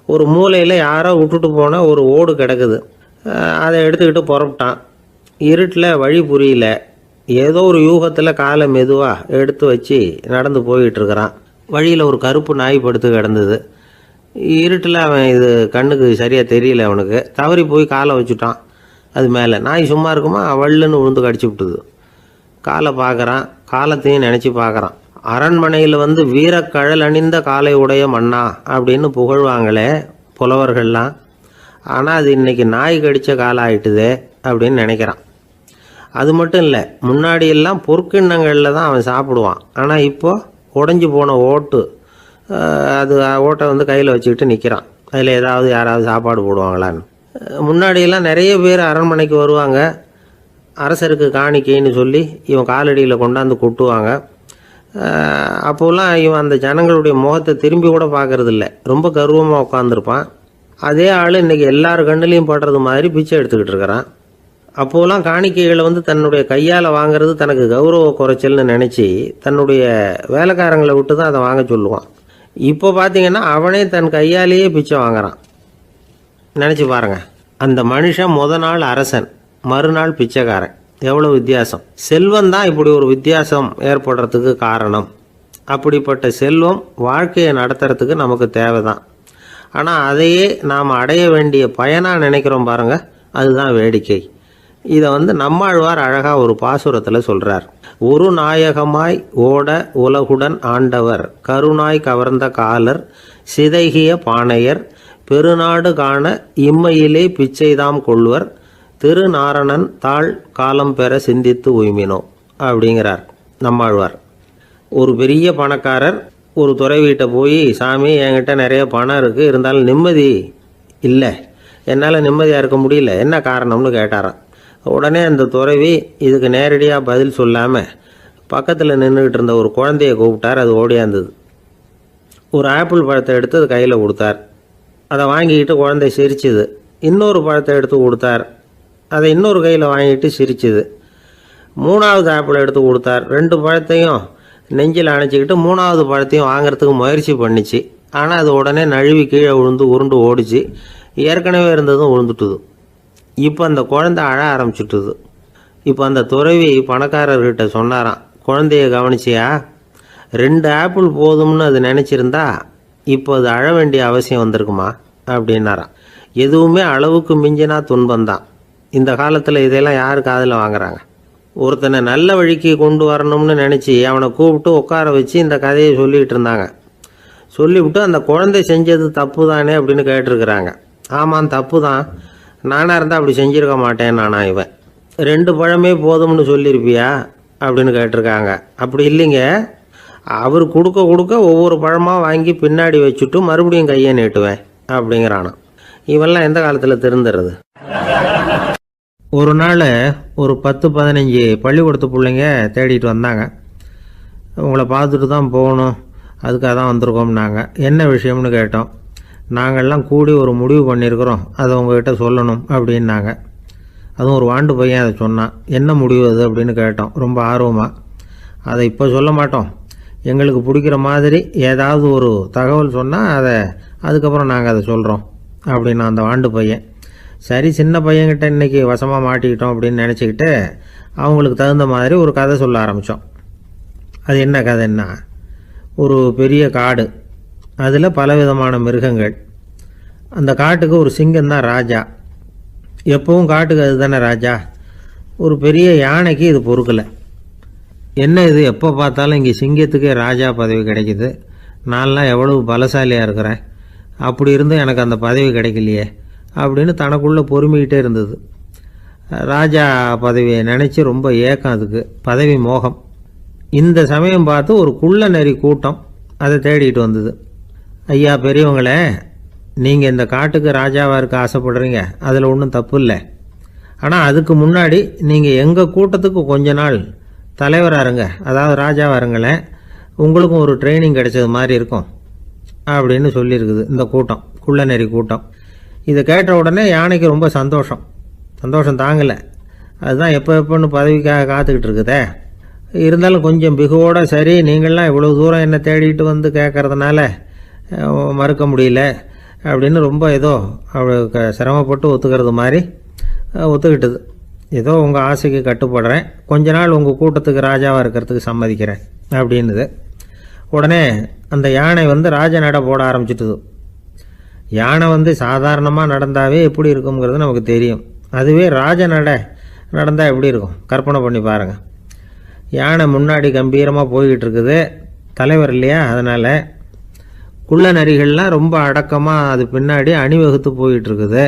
ஒரு மூலையில் யாரோ விட்டுட்டு போன ஒரு ஓடு கிடக்குது. அதை எடுத்துக்கிட்டு புறப்பட்டான். இருட்டில் வழி புரியல. ஏதோ ஒரு யூகத்தில் காலை மெதுவாக எடுத்து வச்சு நடந்து போயிட்டுருக்கிறான். வழியில் ஒரு கருப்பு நாய் படுத்து கிடந்தது. இருட்டில் அவன் இது கண்ணுக்கு சரியாக தெரியல. அவனுக்கு தவறி போய் காலை வச்சுட்டான். அது மேலே நாய் சும்மா இருக்குமா, வள்ளுன்னு விழுந்து கடிச்சு விட்டுது. காலை பார்க்குறான், காலத்தையும் நினச்சி பார்க்குறான். அரண்மனையில் வீரக்கழல் அணிந்த காலை உடைய மன்னா அப்படின்னு புகழ்வாங்களே புலவர்கள்லாம். ஆனால் அது இன்றைக்கி நாய் கடித்த காலம் ஆகிட்டுதே அப்படின்னு நினைக்கிறான். அது மட்டும் இல்லை, முன்னாடியெல்லாம் பொற்கிண்ணங்களில் தான் அவன் சாப்பிடுவான். ஆனால் இப்போது உடஞ்சி போன ஓட்டு, அது ஓட்டை கையில் வச்சுக்கிட்டு நிற்கிறான். அதில் ஏதாவது யாராவது சாப்பாடு போடுவாங்களான்னு. முன்னாடியெல்லாம் நிறைய பேர் அரண்மனைக்கு வருவாங்க. அரசருக்கு காணிக்கைன்னு சொல்லி இவன் காலடியில் கொண்டாந்து கொட்டுவாங்க. அப்போல்லாம் இவன் அந்த ஜனங்களுடைய முகத்தை திரும்பி கூட பார்க்கறதில்ல, ரொம்ப கர்வமாக உட்காந்துருப்பான். அதே ஆள் இன்றைக்கி எல்லார் கண்ணுலேயும் படுறது மாதிரி பிச்சை எடுத்துக்கிட்டு இருக்கிறான். அப்போலாம் காணிக்கைகளை தன்னுடைய கையால் வாங்கிறது தனக்கு கௌரவ குறைச்சல்னு நினச்சி தன்னுடைய வேலைக்காரங்களை விட்டு தான் அதை வாங்க சொல்லுவான். இப்போ பார்த்தீங்கன்னா அவனே தன் கையாலேயே பிச்சை வாங்குறான். நினச்சி பாருங்கள், அந்த மனுஷன் நாள் அரசன், மறுநாள் பிச்சைக்காரன். எவ்வளோ வித்தியாசம்! செல்வம் தான் இப்படி ஒரு வித்தியாசம் ஏற்படுறதுக்கு காரணம். அப்படிப்பட்ட செல்வம் வாழ்க்கையை நடத்துறதுக்கு நமக்கு தேவை தான். ஆனால் அதையே நாம் அடைய வேண்டிய பயனாக நினைக்கிறோம் பாருங்கள், அதுதான் வேடிக்கை. இதை நம்மாழ்வார் அழகாக ஒரு பாசுரத்தில் சொல்கிறார். ஒரு நாயகமாய் ஓட உலகுடன் ஆண்டவர், கருணாய் கவர்ந்த காலர், சிதைகிய பானையர், பெருநாடு காண இம்மையிலே பிச்சைதாம் கொள்வர், திருநாரணன் தாழ் காலம் பெற சிந்தித்து உய்மினோ அப்படிங்கிறார் நம்மாழ்வார். ஒரு பெரிய பணக்காரர் ஒரு துறவிகிட்ட போய், சாமி என்கிட்ட நிறைய பணம் இருக்குது, இருந்தாலும் நிம்மதி இல்லை, என்னால் நிம்மதியாக இருக்க முடியல, என்ன காரணம்னு கேட்டாராம். உடனே அந்த துறவி இதுக்கு நேரடியாக பதில் சொல்லாமல் பக்கத்தில் நின்றுக்கிட்டு இருந்த ஒரு குழந்தைய கூப்பிட்டார். அது ஓடியாந்தது. ஒரு ஆப்பிள் பழத்தை எடுத்து அது கையில் கொடுத்தார். அதை வாங்கிக்கிட்டு குழந்தை சிரிச்சுது. இன்னொரு பழத்தை எடுத்து கொடுத்தார். அதை இன்னொரு கையில் வாங்கிட்டு சிரிச்சுது. 3வது ஆப்பிள் எடுத்து கொடுத்தார். 2 பழத்தையும் நெஞ்சில் அணைச்சிக்கிட்டு 3வது பழத்தையும் வாங்கிறதுக்கு முயற்சி பண்ணிச்சு. ஆனால் அது உடனே நழுவி கீழே விழுந்து உருண்டு ஓடிச்சு. ஏற்கனவே இருந்ததும் விழுந்துட்டுது. இப்போ அந்த குழந்தை அழ ஆரம்பிச்சுட்டுது. இப்போ அந்த துறவி பணக்காரர்கிட்ட சொன்னாராம், குழந்தைய கவனிச்சியா, 2 ஆப்பிள் போதும்னு அது நினச்சிருந்தா இப்போ அது அழ வேண்டிய அவசியம் வந்திருக்குமா அப்படின்னாராம். எதுவுமே அளவுக்கு மிஞ்சினா துன்பந்தான். இந்த காலத்தில் இதெல்லாம் யார் காதில் வாங்குறாங்க? ஒருத்தனை நல்ல வழிக்கு கொண்டு வரணும்னு நினச்சி அவனை கூப்பிட்டு உட்கார வச்சு இந்த கதையை சொல்லிகிட்டு இருந்தாங்க. சொல்லிவிட்டு அந்த குழந்தை செஞ்சது தப்பு தானே அப்படின்னு கேட்டிருக்கிறாங்க. ஆமாம், தப்பு தான், நானாக இருந்தால் அப்படி செஞ்சுருக்க மாட்டேன் நானா இவன். 2 பழமே போதும்னு சொல்லியிருப்பியா அப்படின்னு கேட்டிருக்காங்க. அப்படி இல்லைங்க, அவர் கொடுக்க கொடுக்க ஒவ்வொரு பழமாக வாங்கி பின்னாடி வச்சுட்டு மறுபடியும் கையை நீட்டுவேன் அப்படிங்கிறானா. இவெல்லாம் எந்த காலத்தில் திருந்துறது? ஒரு நாள் ஒரு 10-15 பள்ளிக்கூடத்து பிள்ளைங்க தேடிட்டு வந்தாங்க. உங்களை பார்த்துட்டு தான் போகணும், அதுக்காக தான் வந்திருக்கோம்னாங்க. என்ன விஷயம்னு கேட்டோம். நாங்கள்லாம் கூடி ஒரு முடிவு பண்ணியிருக்கிறோம், அதை உங்கள்கிட்ட சொல்லணும் அப்படின்னாங்க. அதுவும் ஒரு வாண்டு பையன் அதை சொன்னான். என்ன முடிவு அது அப்படின்னு கேட்டோம் ரொம்ப ஆர்வமாக. அதை இப்போ சொல்ல மாட்டோம், எங்களுக்கு பிடிக்கிற மாதிரி ஏதாவது ஒரு தகவல் சொன்னால் அதுக்கப்புறம் நாங்கள் அதை சொல்கிறோம் அப்படின்னா அந்த வாண்டு பையன். சரி, சின்ன பையன்கிட்ட இன்றைக்கி வசமாக மாட்டிக்கிட்டோம் அப்படின்னு நினச்சிக்கிட்டு அவங்களுக்கு தகுந்த மாதிரி ஒரு கதை சொல்ல ஆரம்பித்தோம். அது என்ன கதைன்னா, ஒரு பெரிய காடு, அதில் பலவிதமான மிருகங்கள். அந்த காட்டுக்கு ஒரு சிங்கம் தான் ராஜா. எப்பவும் காட்டுக்கு அது தானே ராஜா. ஒரு பெரிய யானைக்கு இது பொறுக்கலை. என்ன இது, எப்போ பார்த்தாலும் இங்கே சிங்கத்துக்கே ராஜா பதவி கிடைக்குது, நான்லாம் எவ்வளவு பலசாலியாக இருக்கிறேன், அப்படி இருந்தும் எனக்கு அந்த பதவி கிடைக்கலையே அப்படின்னு தனக்குள்ளே பொறுமிக்கிட்டே இருந்தது. ராஜா பதவியை நினச்சி ரொம்ப ஏக்கம், அதுக்கு பதவி மோகம். இந்த சமயம் பார்த்து ஒரு குள்ள நரி கூட்டம் அதை தேடிட்டு வந்தது. ஐயா பெரியவங்களே, நீங்கள் இந்த காட்டுக்கு ராஜாவாக இருக்க ஆசைப்படுறீங்க, அதில் ஒன்றும் தப்பு இல்லை. ஆனால் அதுக்கு முன்னாடி நீங்கள் எங்கள் கூட்டத்துக்கு கொஞ்ச நாள் தலைவராக இருங்க, அதாவது ராஜாவாக இருங்களேன், உங்களுக்கும் ஒரு ட்ரைனிங் கிடைச்சது மாதிரி இருக்கும் அப்படின்னு சொல்லியிருக்குது இந்த கூட்டம், குள்ள நெறி கூட்டம். இதை கேட்ட உடனே யானைக்கு ரொம்ப சந்தோஷம் தாங்கலை. அதுதான் எப்போன்னு பதவிக்காக காத்துக்கிட்டு இருக்குதே. இருந்தாலும் கொஞ்சம் பிகுவோட, சரி நீங்கள்லாம் இவ்வளோ தூரம் என்னை தேடிட்டு வந்து கேட்கறதுனால மறுக்க முடியல அப்படின்னு ரொம்ப ஏதோ அவளுக்கு சிரமப்பட்டு ஒத்துக்கிறது மாதிரி ஒத்துக்கிட்டது. ஏதோ உங்கள் ஆசைக்கு கட்டுப்படுறேன், கொஞ்ச நாள் உங்கள் கூட்டத்துக்கு ராஜாவாக இருக்கிறதுக்கு சம்மதிக்கிறேன் அப்படின்னுது. உடனே அந்த யானை ராஜ நட போட ஆரம்பிச்சிட்டுது. யானை சாதாரணமாக நடந்தாவே எப்படி இருக்குங்கிறது நமக்கு தெரியும். அதுவே ராஜ நடந்தால் எப்படி இருக்கும் கற்பனை பண்ணி பாருங்கள். யானை முன்னாடி கம்பீரமாக போய்கிட்டு இருக்குது, தலைவர் இல்லையா, அதனால் குள்ள நரிகள்லாம் ரொம்ப அடக்கமாக அது பின்னாடி அணிவகுத்து போயிட்டு இருக்குது.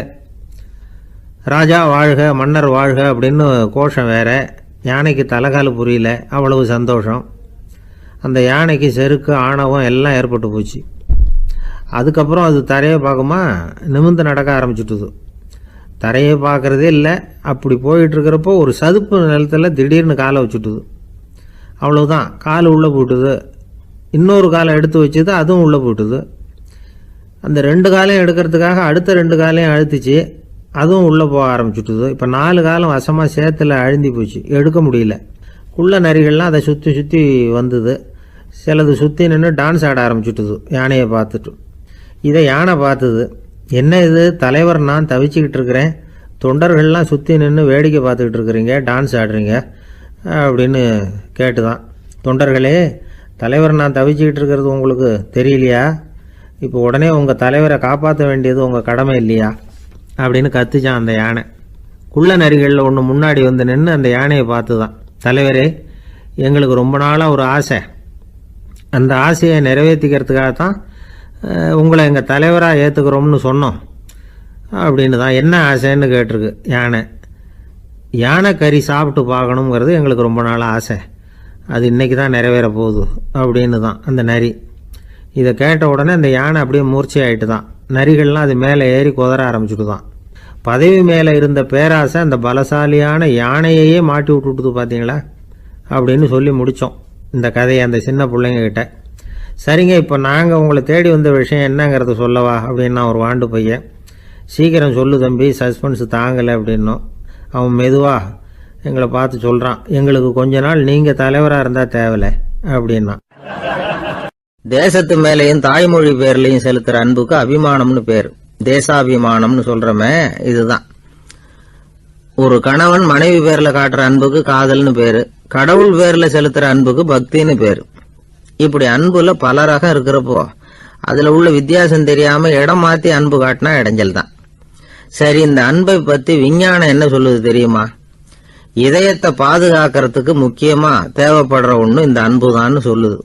ராஜா வாழ்க, மன்னர் வாழ்க அப்படின்னு கோஷம் வேற. யானைக்கு தலைகால் புரியல, அவ்வளவு சந்தோஷம். அந்த யானைக்கு செருக்கு, ஆணவம் எல்லாம் ஏற்பட்டு போச்சு. அதுக்கப்புறம் அது தரையை பார்க்குமா, நிமிர்ந்து நடக்க ஆரம்பிச்சுட்டுது. தரையை பார்க்குறதே இல்லை. அப்படி போயிட்டுருக்கிறப்போ ஒரு சதுப்பு நிலத்தில் திடீர்னு காலை வச்சுட்டுது. அவ்வளவுதான், கால் உள்ளே போட்டுது. இன்னொரு காலை எடுத்து வச்சுது, அதுவும் உள்ளே போட்டுது. அந்த 2 காலையும் எடுக்கிறதுக்காக அடுத்த 2 காலையும் அழுத்துச்சு, அதுவும் உள்ளே போக ஆரம்பிச்சுட்டுது. இப்போ 4 காலம் வசமாக சேத்துல அழுந்தி போச்சு, எடுக்க முடியல. குள்ள நரிகள்லாம் அதை சுற்றி சுற்றி வந்தது. சிலது சுற்றி நின்று டான்ஸ் ஆட ஆரம்பிச்சுட்டுது யானையை பார்த்துட்டு. இதை யானை பார்த்தது. என்ன இது, தலைவர் நான் தவிச்சுக்கிட்டு இருக்கிறேன், தொண்டர்கள்லாம் சுற்றி நின்று வேடிக்கை பார்த்துக்கிட்டு இருக்கிறீங்க, டான்ஸ் ஆடுறீங்க அப்படின்னு கேட்டுதான். தொண்டர்களே, தலைவர் நான் தவிச்சுக்கிட்டு இருக்கிறது உங்களுக்கு தெரியலையா? இப்போ உடனே உங்கள் தலைவரை காப்பாற்ற வேண்டியது உங்கள் கடமை இல்லையா அப்படின்னு கத்துச்சான் அந்த யானை. குள்ள நரிகளில் ஒன்று முன்னாடி நின்று அந்த யானையை பார்த்து தான், தலைவரே எங்களுக்கு ரொம்ப நாளாக ஒரு ஆசை, அந்த ஆசையை நிறைவேற்றிக்கிறதுக்காகத்தான் உங்களை எங்கள் தலைவராக ஏற்றுக்கிறோம்னு சொன்னோம் அப்படின்னு தான். என்ன ஆசைன்னு கேட்டிருக்கு யானை. யானை கறி சாப்பிட்டு பார்க்கணுங்கிறது எங்களுக்கு ரொம்ப நாளாக ஆசை, அது இன்றைக்கி தான் நிறைவேற போகுது அப்படின்னு தான் அந்த நரி. இதை கேட்ட உடனே அந்த யானை அப்படியே மூர்ச்சி ஆகிட்டு தான். நரிகள்லாம் அது மேலே ஏறி குதற ஆரம்பிச்சுட்டு தான். பதவி மேலே இருந்த பேராசை அந்த பலசாலியான யானையையே மாட்டி விட்டுட்டுது பார்த்தீங்களா அப்படின்னு சொல்லி முடித்தோம் இந்த கதையை அந்த சின்ன பிள்ளைங்கக்கிட்ட. சரிங்க, இப்போ நாங்கள் உங்களை தேடி வந்த விஷயம் என்னங்கிறத சொல்லவா அப்படின்னா ஒரு வாண்டு பையன். சீக்கிரம் சொல்லு தம்பி, சஸ்பென்ஸ் தாங்கலை அப்படின்னோம். அவன் மெதுவாக எங்களை பார்த்து சொல்கிறான், எங்களுக்கு கொஞ்ச நாள் நீங்கள் தலைவராக இருந்தால் தேவலை அப்படின்னா. தேசத்து மேலேயும் தாய்மொழி பேர்லையும் செலுத்துகிற அன்புக்கு அபிமானம்னு பேர், தேசாபிமானம்னு சொல்கிறோமே இதுதான். ஒரு கணவன் மனைவி பேரில் காட்டுற அன்புக்கு காதல்னு பேர், கடவுள் பேரில் செலுத்துகிற அன்புக்கு பக்தின்னு பேர். இப்படி அன்புல பல ரகம் இருக்கிறப்போ அதில் உள்ள வித்தியாசம் தெரியாமல் இடம் மாற்றி அன்பு காட்டினா இடைஞ்சல் தான். சரி, இந்த அன்பை பற்றி விஞ்ஞானம் என்ன சொல்லுது தெரியுமா? இதயத்தை பாதுகாக்கிறதுக்கு முக்கியமா தேவைப்படுற ஒண்ணு இந்த அன்பு தான் சொல்லுது.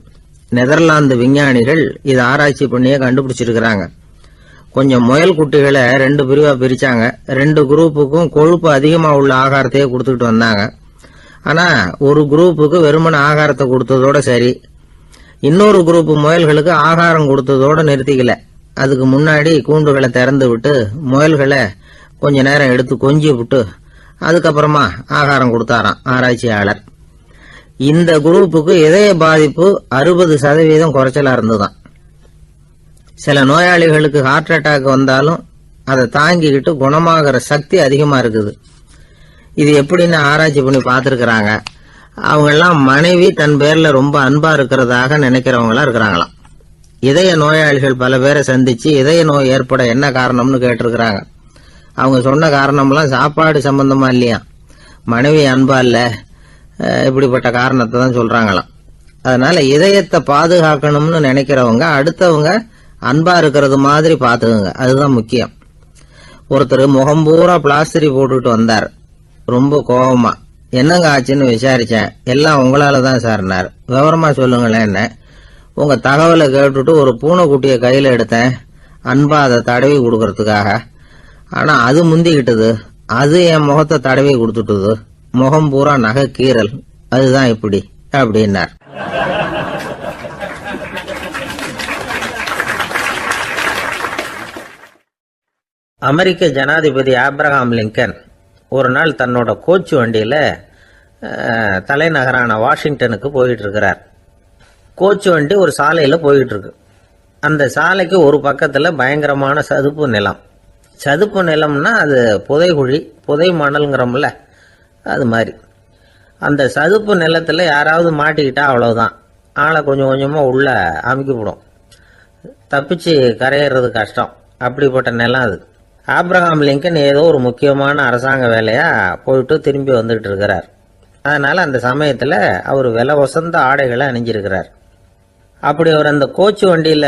நெதர்லாந்து விஞ்ஞானிகள் இதை ஆராய்ச்சி பண்ணியே கண்டுபிடிச்சிருக்கிறாங்க. கொஞ்சம் முயல் குட்டிகளை 2 பிரிவா பிரிச்சாங்க. 2 குரூப்புக்கும் கொழுப்பு அதிகமா உள்ள ஆகாரத்தையே கொடுத்துக்கிட்டு வந்தாங்க. ஆனா ஒரு குரூப்புக்கு வெறுமன ஆகாரத்தை கொடுத்ததோட சரி, இன்னொரு குரூப் முயல்களுக்கு ஆகாரம் கொடுத்ததோட நிறுத்திக்கல. அதுக்கு முன்னாடி கூண்டுகளை திறந்து விட்டு முயல்களை கொஞ்ச நேரம் எடுத்து கொஞ்சி விட்டு அதுக்கப்புறமா ஆகாரம் கொடுத்தாராம் ஆராய்ச்சியாளர். இந்த குரூப்புக்கு இதய பாதிப்பு 60% குறைச்சலா இருந்துதான். சில நோயாளிகளுக்கு ஹார்ட் அட்டாக் வந்தாலும் அதை தாங்கிக்கிட்டு குணமாகிற சக்தி அதிகமா இருக்குது. இது எப்படின்னு ஆராய்ச்சி பண்ணி பார்த்துருக்கிறாங்க. அவங்கெல்லாம் மனைவி தன் பேர்ல ரொம்ப அன்பா இருக்கிறதாக நினைக்கிறவங்களா இருக்கிறாங்களாம். இதய நோயாளிகள் பல பேரை சந்திச்சு இதய நோய் ஏற்பட என்ன காரணம்னு கேட்டிருக்கிறாங்க. அவங்க சொன்ன காரணம்லாம் சாப்பாடு சம்பந்தமா இல்லையா, மனைவி அன்பா இல்ல, இப்படிப்பட்ட காரணத்தை தான் சொல்றாங்களாம். அதனால இதயத்தை பாதுகாக்கணும்னு நினைக்கிறவங்க அடுத்தவங்க அன்பா இருக்கிறது மாதிரி பாத்துக்குங்க, அதுதான் முக்கியம். ஒருத்தர் முகம் பூரா பிளாஸ்டரி போட்டுட்டு வந்தார். ரொம்ப கோபமா என்னங்க ஆச்சுன்னு விசாரிச்சேன். எல்லாம் உங்களால தான் சார்னார். விவரமா சொல்லுங்களேன். என்ன உங்க தகவலை கேட்டுட்டு ஒரு பூனைக்குட்டியை கையில எடுத்தேன், அன்பா அதை தடவி கொடுக்கறதுக்காக. ஆனா அது முந்திக்கிட்டது. அது என் முகத்தை தடவி கொடுத்துட்டுது. முகம் பூரா நகை கீறல். அதுதான் இப்படி அப்படின்னார். அமெரிக்க ஜனாதிபதி ஆப்ரஹாம் லிங்கன் ஒரு நாள் தன்னோட கோச்சு வண்டியில தலைநகரான வாஷிங்டனுக்கு போயிட்டு இருக்கிறார். கோச்சு வண்டி ஒரு சாலையில போயிட்டு இருக்கு. அந்த சாலைக்கு ஒரு பக்கத்துல பயங்கரமான சதுப்பு நிலம். சதுப்பு நிலம்னா அது புதைகுழி, புதை மணல்ங்கிறோம்ல, அது மாதிரி. அந்த சதுப்பு நிலத்துல யாராவது மாட்டிக்கிட்டா அவ்வளவுதான், ஆளை கொஞ்சம் கொஞ்சமா உள்ள அமுக்கிவிடும். தப்பிச்சு கரையேறது கஷ்டம். அப்படிப்பட்ட நிலம் அது. ஆப்ரஹாம் லிங்கன் ஏதோ ஒரு முக்கியமான அரசாங்க வேலையா போயிட்டு திரும்பி வந்துகிட்டு இருக்கிறார். அதனால அந்த சமயத்துல அவர் விலை வசந்த ஆடைகளை அணிஞ்சிருக்கிறார். அப்படி அவர் அந்த கோச்சு வண்டியில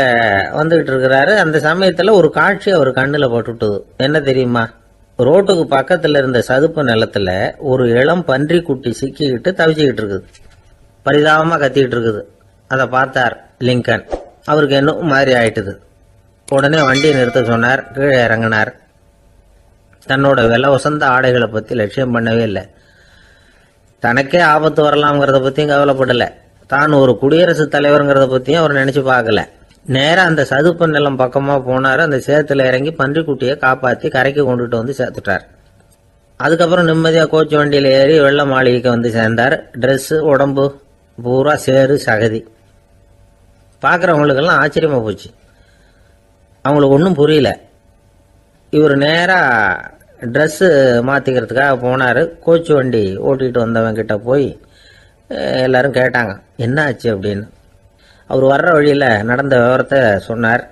வந்துகிட்டு இருக்கிறாரு. அந்த சமயத்துல ஒரு காட்சி அவர் கண்ணுல பட்டுட்டுது. என்ன தெரியுமா? ரோட்டுக்கு பக்கத்துல இருந்த சதுப்பு நிலத்துல ஒரு இளம் பன்றி குட்டி சிக்கிக்கிட்டு தவிச்சுக்கிட்டு இருக்குது. பரிதாபமா கத்திக்கிட்டு இருக்குது. அதை பார்த்தார் லிங்கன். அவருக்கு என்ன மாதிரி ஆயிட்டுது. உடனே வண்டியை நிறுத்த சொன்னார். கீழே இறங்கினார். தன்னோட விலை வசந்த ஆடைகளை பத்தி லட்சியம் பண்ணவே இல்லை. தனக்கே ஆபத்து வரலாம்ங்கிறத பத்தியும் கவலைப்படல. தான் ஒரு குடியரசுத் தலைவருங்கிறத பத்தியும் அவர் நினைச்சு பார்க்கல. நேரா அந்த சதுப்பு நிலம் பக்கமா போனாரு. அந்த சேத்துல இறங்கி பன்றிக்குட்டியை காப்பாத்தி கரைக்கு கொண்டுட்டு வந்து சேர்த்துட்டார். அதுக்கப்புறம் நிம்மதியா கோச்சு வண்டியில ஏறி வெள்ள மாளிகைக்கு வந்து சேர்ந்தார். ட்ரெஸ், உடம்பு பூரா சேறு சகதி. பாக்குறவங்களுக்கெல்லாம் ஆச்சரியமா போச்சு. அவங்களுக்கு ஒன்றும் புரியல. இவர் நேரா ட்ரெஸ் மாத்திக்கிறதுக்காக போனாரு. கோச்சு வண்டி ஓட்டிட்டு வந்தவன் கிட்ட போய் எல்லாரும் கேட்டாங்க என்ன ஆச்சு அப்படின்னு. அவர் வர்ற வழியில நடந்த விவரத்தை சொன்னார்.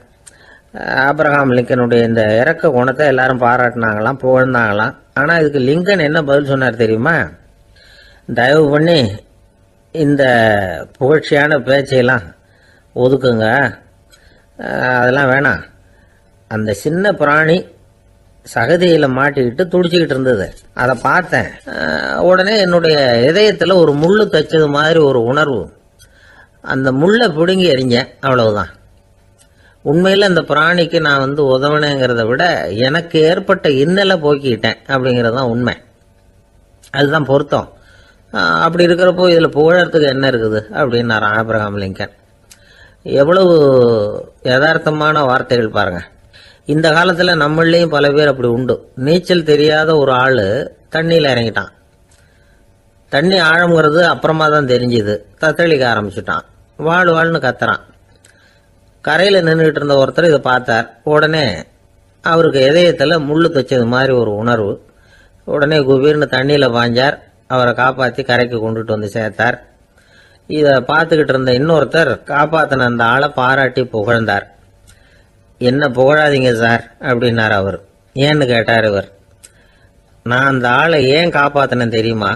ஆப்ரஹாம் லிங்கனுடைய இந்த இறக்க குணத்தை எல்லாரும் பாராட்டினாங்களாம், புகழ்ந்தாங்களாம். ஆனா இதுக்கு லிங்கன் என்ன பதில் சொன்னார் தெரியுமா? தயவு பண்ணி இந்த புகழ்ச்சியான பேச்சையெல்லாம் ஒதுக்குங்க, அதெல்லாம் வேணாம். அந்த சின்ன பிராணி சகதியில மாட்டிக்கிட்டு துடிச்சுக்கிட்டு இருந்தது, அதை பார்த்தேன். உடனே என்னுடைய இதயத்துல ஒரு முள்ளு தைச்சது மாதிரி ஒரு உணர்வு. அந்த முள்ளை பிடுங்கி எறிஞ்சேன், அவ்வளவுதான். உண்மையில அந்த பிராணிக்கு நான் உதவினேங்கிறத விட எனக்கு ஏற்பட்ட இன்னலை போக்கிட்டேன் அப்படிங்கறதுதான் உண்மை. அதுதான் பொருத்தம். அப்படி இருக்கிறப்போ இதுல புகழறதுக்கு என்ன இருக்குது அப்படின்னாரு ஆப்ரஹாம் லிங்கன். எவ்வளவு யதார்த்தமான வார்த்தைகள் பாருங்க. இந்த காலத்துல நம்மளையும் பல பேர் அப்படி உண்டு. நீச்சல் தெரியாத ஒரு ஆளு தண்ணியில இறங்கிட்டான். தண்ணி ஆழம்ங்கிறது அப்புறமா தான் தெரிஞ்சுது. தத்தளிக்க ஆரம்பிச்சுட்டான். வாழ் வாழ்னு கத்துறான். கரையில நின்றுட்டு இருந்த ஒருத்தர் இதை பார்த்தார். உடனே அவருக்கு இதயத்துல முள்ளு தைச்சது மாதிரி ஒரு உணர்வு. உடனே குபீர்னு தண்ணியில பாஞ்சார். அவரை காப்பாத்தி கரைக்கு கொண்டுட்டு வந்து சேர்த்தார். இத பார்த்துக்கிட்டு இருந்த இன்னொருத்தர் காப்பாத்தின அந்த ஆளை பாராட்டி புகழ்ந்தார். என்ன புகழாதீங்க சார் அப்படின்னார் அவர். ஏன்னு கேட்டார் இவர். நான் அந்த ஆளை ஏன் காப்பாத்தினேன் தெரியுமா?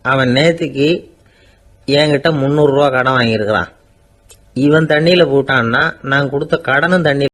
அவன் நேத்திக்கு என்கிட்ட 300 ரூபா கடன் வாங்கியிருக்கிறான். இவன் தண்ணியில போட்டான்னா நான் கொடுத்த கடனும் தண்ணி